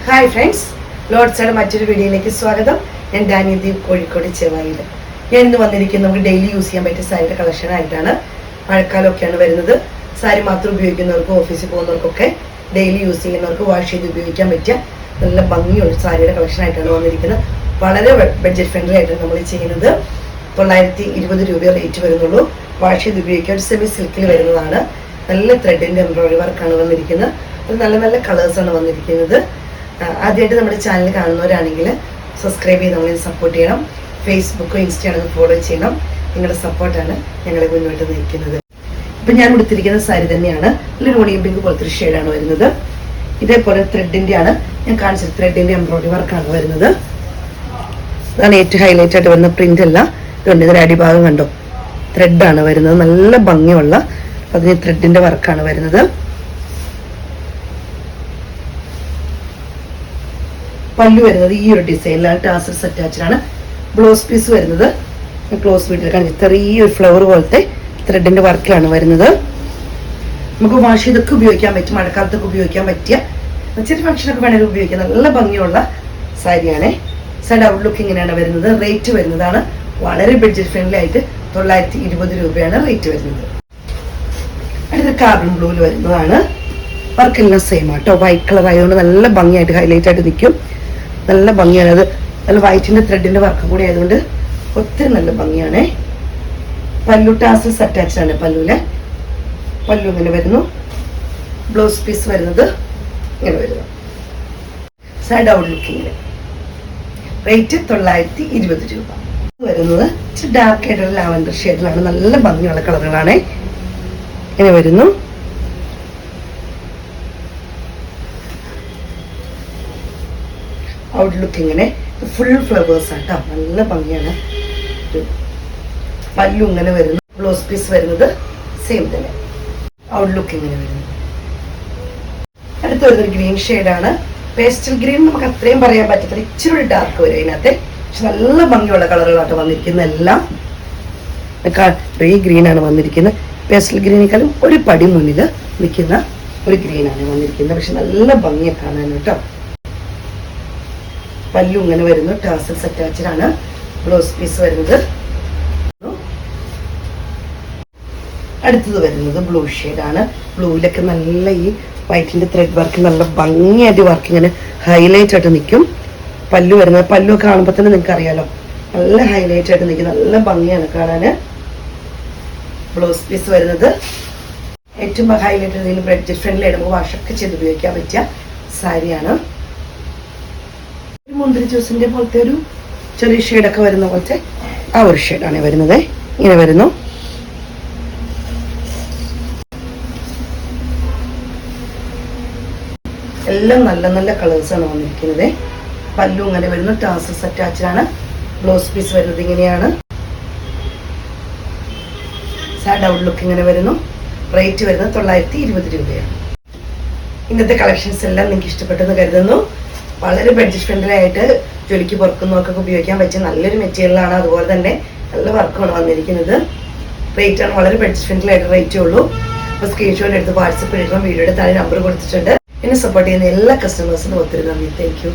Hi friends, ലോഡ്സയുടെ മറ്റൊരു വീഡിയോയിലേക്ക് സ്വാഗതം. ഞാൻ ഡാനിദീപ്, കോഴിക്കോട് ചെവായിൽ. ഞാൻ ഇന്ന് വന്നിരിക്കുന്നത് നമുക്ക് ഡെയിലി യൂസ് ചെയ്യാൻ പറ്റിയ സാരിയുടെ കളക്ഷൻ ആയിട്ടാണ്. മഴക്കാലമൊക്കെയാണ് വരുന്നത്. സാരി മാത്രം ഉപയോഗിക്കുന്നവർക്കും ഓഫീസിൽ പോകുന്നവർക്കൊക്കെ ഡെയിലി യൂസ് ചെയ്യുന്നവർക്ക് വാഷ് ചെയ്ത് ഉപയോഗിക്കാൻ പറ്റിയ നല്ല ഭംഗിയുള്ള സാരിയുടെ കളക്ഷൻ ആയിട്ടാണ് വന്നിരിക്കുന്നത്. വളരെ ബഡ്ജറ്റ് ഫ്രണ്ട്ലി ആയിട്ടാണ് നമ്മൾ ചെയ്യുന്നത്. 920 രൂപ റേറ്റ് വരുന്നുള്ളൂ. വാഷ് ചെയ്ത് ഉപയോഗിക്കാൻ ഒരു സെമി സിൽക്കിൽ വരുന്നതാണ്. നല്ല ത്രെഡിൻ്റെ എംബ്രോയിഡറി വർക്കാണ് വന്നിരിക്കുന്നത്. അത് നല്ല നല്ല കളേഴ്സാണ് വന്നിരിക്കുന്നത്. ആദ്യമായിട്ട് നമ്മുടെ ചാനൽ കാണുന്നവരാണെങ്കിൽ സബ്സ്ക്രൈബ് ചെയ്ത് നമ്മളെ സപ്പോർട്ട് ചെയ്യണം. ഫേസ്ബുക്കോ ഇൻസ്റ്റയാണെങ്കിൽ ഫോളോ ചെയ്യണം. നിങ്ങളുടെ സപ്പോർട്ടാണ് ഞങ്ങളെ മുന്നോട്ട് നയിക്കുന്നത്. ഇപ്പം ഞാൻ കൊടുത്തിരിക്കുന്ന സാരി തന്നെയാണ്. നല്ലൊരു ഓണിയൻ പിങ്ക് പോലത്തെ ഒരു ഷെയ്ഡാണ് വരുന്നത്. ഇതേപോലെ ത്രെഡിൻ്റെ ആണ് ഞാൻ കാണിച്ചത്. ത്രെഡിൻ്റെ എംബ്രോയിഡറി വർക്കാണ് വരുന്നത്. അതാണ് ഏറ്റവും ഹൈലൈറ്റ് ആയിട്ട് വരുന്ന പ്രിന്റ് അല്ല. ഇതുകൊണ്ട് ഇതിൻ്റെ അടിഭാഗം കണ്ടോ, ത്രെഡാണ് വരുന്നത്. നല്ല ഭംഗിയുള്ള അതിന് ത്രെഡിൻ്റെ വർക്കാണ് വരുന്നത്. പല്ലു വരുന്നത് ഈ ഒരു ഡിസൈനിലാണ്. ടാസൽസ് അറ്റാച്ച്ഡ് ആണ്. ബ്ലൗസ് പീസ് വരുന്നത് ക്ലോസ് വീട്ടിൽ കാണിച്ചു ചെറിയൊരു ഫ്ലവർ പോലത്തെ ത്രെഡിന്റെ വർക്കിലാണ് വരുന്നത്. നമുക്ക് വാഷ് ചെയ്തൊക്കെ ഉപയോഗിക്കാൻ പറ്റും. മഴക്കാലത്തൊക്കെ ഉപയോഗിക്കാൻ പറ്റിയ ചെറിയ ഫംഗ്ഷനൊക്കെ വേണമെങ്കിൽ ഉപയോഗിക്കാം. നല്ല ഭംഗിയുള്ള സാരിയാണ്. സൈഡ് ഔട്ട്ലുക്ക് ഇങ്ങനെയാണ് വരുന്നത്. റേറ്റ് വരുന്നതാണ് വളരെ ബഡ്ജറ്റ് ഫ്രണ്ട്ലി ആയിട്ട് 920 രൂപയാണ് റേറ്റ് വരുന്നത്. അടുത്ത കാർബൺ ബ്ലൂവിൽ വരുന്നതാണ്. വർക്കെല്ലാം സെയിം ആട്ടോ. വൈറ്റ് കളർ ആയതുകൊണ്ട് നല്ല ഭംഗിയായിട്ട് ഹൈലൈറ്റ് ആയിട്ട് നിൽക്കും. നല്ല ഭംഗിയാണ്. അത് നല്ല വൈറ്റിന്റെ ത്രെഡിന്റെ വർക്ക് കൂടി ആയതുകൊണ്ട് ഒത്തിരി നല്ല ഭംഗിയാണ്. പല്ലു ടാസൽസ് അറ്റാച്ച്ഡ് ആണ്. പല്ലു ഇങ്ങനെ വരുന്നു. ബ്ലൗസ് പീസ് വരുന്നത് ഇങ്ങനെ വരുന്നു. സൈഡ് ഔട്ട് ലുക്കിങ്ങില് റേറ്റ് 920 രൂപ വരുന്നത്. ഡാർക്ക് ആയിട്ടുള്ള ലാവൻഡർ ഷെയ്ഡിലാണ്. നല്ല ഭംഗിയുള്ള കളറുകളാണ്. ഇങ്ങനെ വരുന്നു. ഔട്ട്ലുക്ക് ഇങ്ങനെ ഫുൾ ഫ്ലവേഴ്സ് ആട്ടോ. നല്ല ഭംഗിയാണ്. പല്ലു ഇങ്ങനെ വരുന്നു. ബ്ലൗസ് പീസ് വരുന്നത് സെയിം തന്നെ. ഔട്ട്ലുക്ക് ഇങ്ങനെ വരുന്നു. അടുത്ത വരുന്നൊരു ഗ്രീൻ ഷെയ്ഡാണ്. പേസ്റ്റൽ ഗ്രീൻ നമുക്ക് അത്രയും പറയാൻ പറ്റത്തില്ല. ഇച്ചിരി ഡാർക്ക് വരും അതിനകത്ത്. പക്ഷെ നല്ല ഭംഗിയുള്ള കളറുകളാട്ടോ വന്നിരിക്കുന്നത്. എല്ലാം ഈ ഗ്രീനാണ് വന്നിരിക്കുന്നത്. പേസ്റ്റൽ ഗ്രീനേക്കാളും ഒരു പടി മുന്നിൽ നിൽക്കുന്ന ഒരു ഗ്രീനാണ് വന്നിരിക്കുന്നത്. പക്ഷെ നല്ല ഭംഗിയെ കാണാൻ കേട്ടോ. പല്ലു ഇങ്ങനെ വരുന്നു. ടാസൽസ് അറ്റാച്ച്ഡ് ആണ്. ബ്ലൗസ് പീസ് വരുന്നത്. അടുത്തത് വരുന്നത് ബ്ലൂ ഷെയ്ഡാണ്. ബ്ലൂവിലൊക്കെ നല്ല ഈ വൈറ്റിന്റെ ത്രെഡ് വർക്ക് നല്ല ഭംഗിയായിട്ട് വർക്ക് ഇങ്ങനെ ഹൈലൈറ്റ് ആയിട്ട് നിൽക്കും. പല്ലു വരുന്നത് പല്ലു ഒക്കെ കാണുമ്പോൾ തന്നെ നിങ്ങൾക്ക് അറിയാലോ, നല്ല ഹൈലൈറ്റ് ആയിട്ട് നിൽക്കും. നല്ല ഭംഗിയാണ് കാണാന്. ബ്ലൗസ് പീസ് വരുന്നത് ഏറ്റവും ഹൈലൈറ്റ് ആയിട്ട് ബഡ്ജറ്റ് ഫ്രണ്ട്ലി ആയിട്ട് നമുക്ക് വാഷൊക്കെ ചെയ്ത് ഉപയോഗിക്കാൻ പറ്റിയ സാരിയാണ്. മുന്തിരി ജ്യൂസിന്റെ പോലത്തെ ഒരു ചെറിയ ഷെയ്ഡൊക്കെ വരുന്ന പോലത്തെ ആ ഒരു ഷെയ്ഡാണ് വരുന്നത്. ഇങ്ങനെ വരുന്നു. എല്ലാം നല്ല നല്ല കളേഴ്സാണ് വന്നിരിക്കുന്നത്. പല്ലു ഇങ്ങനെ വരുന്നു. ടാസൽസ് അറ്റാച്ച്ഡ് ആണ്. ബ്ലൗസ് പീസ് വരുന്നത് ഇങ്ങനെയാണ്. സാഡ് ഔട്ട്ലുക്ക് ഇങ്ങനെ വരുന്നു. റേറ്റ് വരുന്നത് 920 രൂപയാണ്. ഇന്നത്തെ കളക്ഷൻസ് എല്ലാം നിങ്ങൾക്ക് ഇഷ്ടപ്പെട്ടെന്ന് കരുതുന്നു. വളരെ ബഡ്ജറ്റ് ഫ്രണ്ട്ലി ആയിട്ട് ജോലിക്ക് പുറക്കുന്നവർക്കൊക്കെ ഉപയോഗിക്കാൻ പറ്റിയ നല്ലൊരു മെറ്റീരിയലാണ്. അതുപോലെ തന്നെ നല്ല വർക്കാണ് വന്നിരിക്കുന്നത്. റേറ്റാണ് വളരെ ബഡ്ജറ്റ് ഫ്രണ്ട്ലി ആയിട്ട് റേറ്റേ ഉള്ളൂ. അപ്പോൾ സ്ക്രീൻഷോട്ട് എടുത്ത് വാട്സപ്പ് എടുക്കണം. വീഡിയോയുടെ താഴെ നമ്പർ കൊടുത്തിട്ടുണ്ട്. എന്നെ സപ്പോർട്ട് ചെയ്യുന്ന എല്ലാ കസ്റ്റമേഴ്സിനും ഒത്തിരി നന്ദി. Thank you.